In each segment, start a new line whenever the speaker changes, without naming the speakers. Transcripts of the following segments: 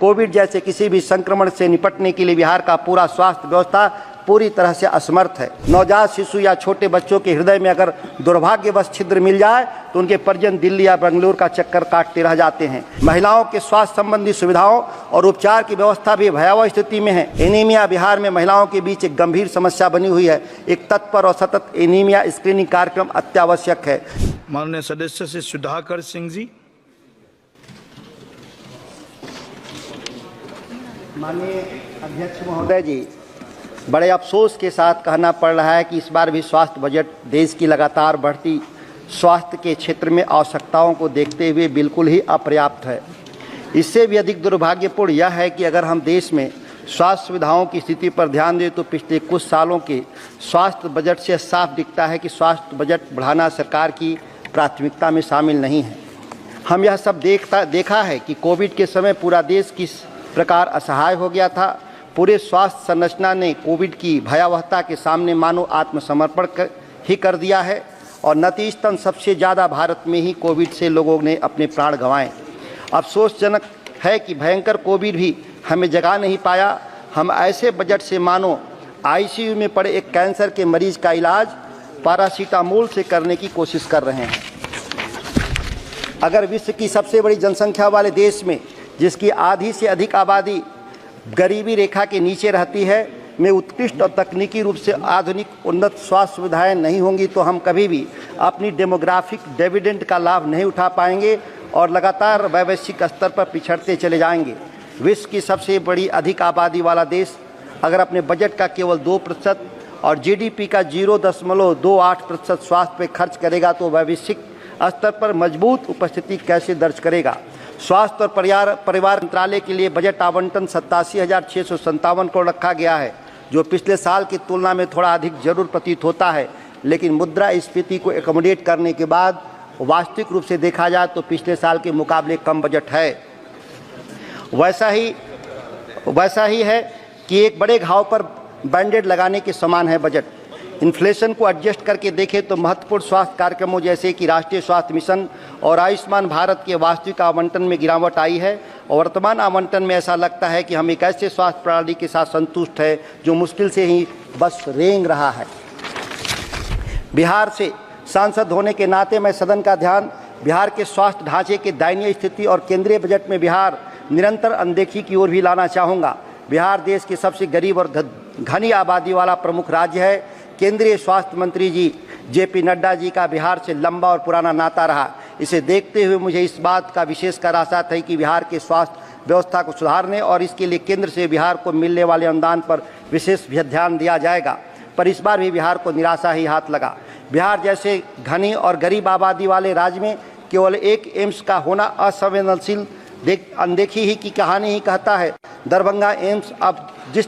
Covid जैसे किसी भी संक्रमण से निपटने के लिए बिहार का पूरा स्वास्थ्य व्यवस्था पूरी तरह से असमर्थ है। नवजात शिशु या छोटे बच्चों के हृदय में अगर दुर्भाग्यवश छिद्र मिल जाए तो उनके परिजन दिल्ली या बेंगलुरु का चक्कर काटते रह जाते हैं। महिलाओं के स्वास्थ्य संबंधी सुविधाओं और उपचार की व्यवस्था भी भयावह स्थिति में है। एनीमिया बिहार में महिलाओं के बीच एक गंभीर समस्या बनी हुई है। एक तत्पर और सतत एनीमिया स्क्रीनिंग कार्यक्रम अत्यावश्यक है।
माननीय सदस्य श्री सुधाकर सिंह जी।
माननीय अध्यक्ष महोदय जी, बड़े अफसोस के साथ कहना पड़ रहा है कि इस बार भी स्वास्थ्य बजट देश की लगातार बढ़ती स्वास्थ्य के क्षेत्र में आवश्यकताओं को देखते हुए बिल्कुल ही अपर्याप्त है। इससे भी अधिक दुर्भाग्यपूर्ण यह है कि अगर हम देश में स्वास्थ्य सुविधाओं की स्थिति पर ध्यान दें तो पिछले कुछ सालों के स्वास्थ्य बजट से साफ दिखता है कि स्वास्थ्य बजट बढ़ाना सरकार की प्राथमिकता में शामिल नहीं है। हम यह सब देखा है कि कोविड के समय पूरा देश किस प्रकार असहाय हो गया था। पूरे स्वास्थ्य संरचना ने कोविड की भयावहता के सामने मानो आत्मसमर्पण ही कर दिया है और नतीजतन सबसे ज़्यादा भारत में ही कोविड से लोगों ने अपने प्राण गंवाए। अफसोसजनक है कि भयंकर कोविड भी हमें जगा नहीं पाया। हम ऐसे बजट से मानो आईसीयू में पड़े एक कैंसर के मरीज का इलाज पैरासीटामोल से करने की कोशिश कर रहे हैं। अगर विश्व की सबसे बड़ी जनसंख्या वाले देश में, जिसकी आधी से अधिक आबादी गरीबी रेखा के नीचे रहती है, में उत्कृष्ट और तकनीकी रूप से आधुनिक उन्नत स्वास्थ्य सुविधाएं नहीं होंगी तो हम कभी भी अपनी डेमोग्राफिक डिविडेंड का लाभ नहीं उठा पाएंगे और लगातार वैश्विक स्तर पर पिछड़ते चले जाएंगे। विश्व की सबसे बड़ी अधिक आबादी वाला देश अगर अपने बजट का केवल 2% और जीडीपी का 0.28% स्वास्थ्य पर खर्च करेगा तो वैश्विक स्तर पर मजबूत उपस्थिति कैसे दर्ज करेगा। स्वास्थ्य और परिवार मंत्रालय के लिए बजट आवंटन 87,657 करोड़ रखा गया है, जो पिछले साल की तुलना में थोड़ा अधिक जरूर प्रतीत होता है, लेकिन मुद्रास्फीति को एकोमोडेट करने के बाद वास्तविक रूप से देखा जाए तो पिछले साल के मुकाबले कम बजट है। वैसा ही है कि एक बड़े घाव पर बैंडेड लगाने के समान है बजट। इन्फ्लेशन को एडजस्ट करके देखें तो महत्वपूर्ण स्वास्थ्य कार्यक्रमों जैसे कि राष्ट्रीय स्वास्थ्य मिशन और आयुष्मान भारत के वास्तविक आवंटन में गिरावट आई है और वर्तमान आवंटन में ऐसा लगता है कि हम एक ऐसे स्वास्थ्य प्रणाली के साथ संतुष्ट है जो मुश्किल से ही बस रेंग रहा है। बिहार से सांसद होने के नाते मैं सदन का ध्यान बिहार के स्वास्थ्य ढांचे के दयनीय स्थिति और केंद्रीय बजट में बिहार निरंतर अनदेखी की ओर भी लाना चाहूँगा। बिहार देश की सबसे गरीब और घनी आबादी वाला प्रमुख राज्य है। केंद्रीय स्वास्थ्य मंत्री जी जेपी नड्डा जी का बिहार से लंबा और पुराना नाता रहा। इसे देखते हुए मुझे इस बात का विशेषकर आशा थी कि बिहार के स्वास्थ्य व्यवस्था को सुधारने और इसके लिए केंद्र से बिहार को मिलने वाले अनुदान पर विशेष ध्यान दिया जाएगा, पर इस बार भी बिहार को निराशा ही हाथ लगा। बिहार जैसे घनी और गरीब आबादी वाले राज्य में केवल एक एम्स का होना असंवेदनशील अनदेखी ही की कहानी ही कहता है। दरभंगा एम्स अब जिस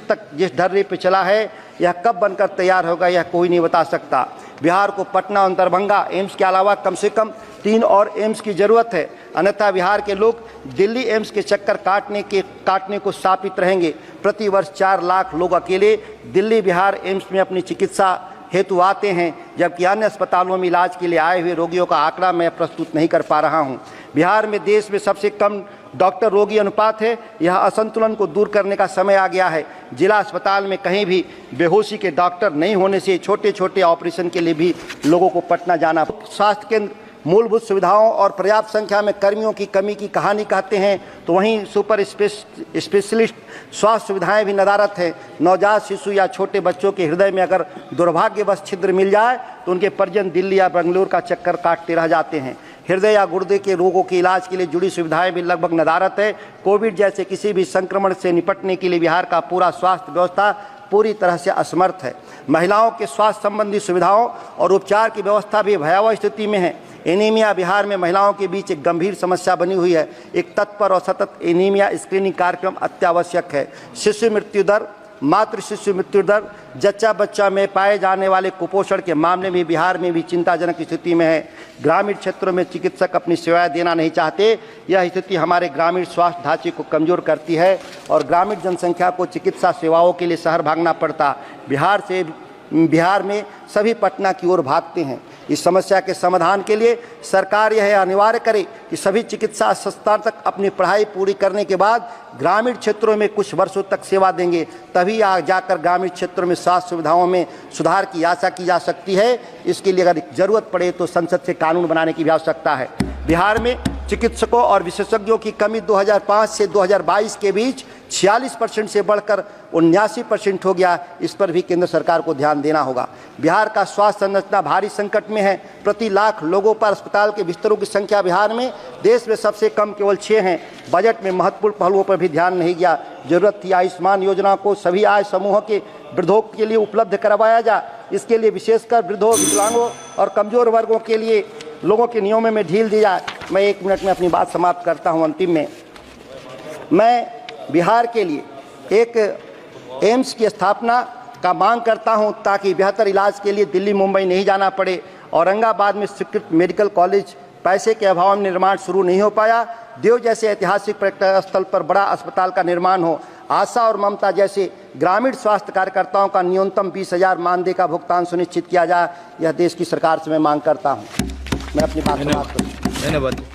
ढर्रे पे चला है, यह कब बनकर तैयार होगा यह कोई नहीं बता सकता। बिहार को पटना और दरभंगा एम्स के अलावा कम से कम 3 और एम्स की ज़रूरत है, अन्यथा बिहार के लोग दिल्ली एम्स के चक्कर काटने को शापित रहेंगे। प्रतिवर्ष 4 लाख लोग अकेले दिल्ली बिहार एम्स में अपनी चिकित्सा हेतु आते हैं, जबकि अन्य अस्पतालों में इलाज के लिए आए हुए रोगियों का आंकड़ा मैं प्रस्तुत नहीं कर पा रहा हूं। बिहार में देश में सबसे कम डॉक्टर रोगी अनुपात है। यह असंतुलन को दूर करने का समय आ गया है। जिला अस्पताल में कहीं भी बेहोशी के डॉक्टर नहीं होने से छोटे छोटे ऑपरेशन के लिए भी लोगों को पटना जाना। स्वास्थ्य केंद्र मूलभूत सुविधाओं और पर्याप्त संख्या में कर्मियों की कमी की कहानी कहते हैं तो वहीं सुपर स्पेशलिस्ट स्वास्थ्य सुविधाएं भी नदारत हैं। नवजात शिशु या छोटे बच्चों के हृदय में अगर दुर्भाग्यवश छिद्र मिल जाए तो उनके परिजन दिल्ली या बेंगलुरु का चक्कर काटते रह जाते हैं। हृदय या गुर्दे के रोगों के इलाज के लिए जुड़ी सुविधाएं भी लगभग नदारत है। कोविड जैसे किसी भी संक्रमण से निपटने के लिए बिहार का पूरा स्वास्थ्य व्यवस्था पूरी तरह से असमर्थ है। महिलाओं के स्वास्थ्य संबंधी सुविधाओं और उपचार की व्यवस्था भी भयावह स्थिति में है। एनीमिया बिहार में महिलाओं के बीच एक गंभीर समस्या बनी हुई है। एक तत्पर और सतत एनीमिया स्क्रीनिंग कार्यक्रम अत्यावश्यक है। शिशु मृत्यु दर, मातृ शिशु मृत्यु दर, जच्चा बच्चा में पाए जाने वाले कुपोषण के मामले में बिहार में भी चिंताजनक स्थिति में है। ग्रामीण क्षेत्रों में चिकित्सक अपनी सेवाएं देना नहीं चाहते। यह स्थिति हमारे ग्रामीण स्वास्थ्य ढांचे को कमजोर करती है और ग्रामीण जनसंख्या को चिकित्सा सेवाओं के लिए शहर भागना पड़ता। बिहार से बिहार में सभी पटना की ओर भागते हैं। इस समस्या के समाधान के लिए सरकार यह अनिवार्य करे कि सभी चिकित्सा संस्थान तक अपनी पढ़ाई पूरी करने के बाद ग्रामीण क्षेत्रों में कुछ वर्षों तक सेवा देंगे, तभी जाकर ग्रामीण क्षेत्रों में स्वास्थ्य सुविधाओं में सुधार की आशा की जा सकती है। इसके लिए अगर जरूरत पड़े तो संसद से कानून बनाने की भी आवश्यकता है। बिहार में चिकित्सकों और विशेषज्ञों की कमी 2005 से 2022 के बीच 46% से बढ़कर 79% हो गया। इस पर भी केंद्र सरकार को ध्यान देना होगा। बिहार का स्वास्थ्य संरचना भारी संकट में है। प्रति लाख लोगों पर अस्पताल के बिस्तरों की संख्या बिहार में देश में सबसे कम केवल 6 हैं। बजट में महत्वपूर्ण पहलुओं पर भी ध्यान नहीं गया। जरूरत थी आयुष्मान योजना को सभी आय समूहों के वृद्धों के लिए उपलब्ध करवाया जाए। इसके लिए विशेषकर वृद्धों, विकलांगों और कमजोर वर्गों के लिए लोगों के नियमों में ढील दी जाए। मैं 1 मिनट में अपनी बात समाप्त करता हूं। अंतिम में मैं बिहार के लिए एक एम्स की स्थापना का मांग करता हूं, ताकि बेहतर इलाज के लिए दिल्ली मुंबई नहीं जाना पड़े। औरंगाबाद में स्वीकृत मेडिकल कॉलेज पैसे के अभाव में निर्माण शुरू नहीं हो पाया। देव जैसे ऐतिहासिक पर्यटन स्थल पर बड़ा अस्पताल का निर्माण हो। आशा और ममता जैसे ग्रामीण स्वास्थ्य कार्यकर्ताओं का न्यूनतम 20,000 मानदेय का भुगतान सुनिश्चित किया जाए। यह देश की सरकार से मैं मांग करता हूं। मैं अपनी बात समाप्त करूं।
धन्यवाद।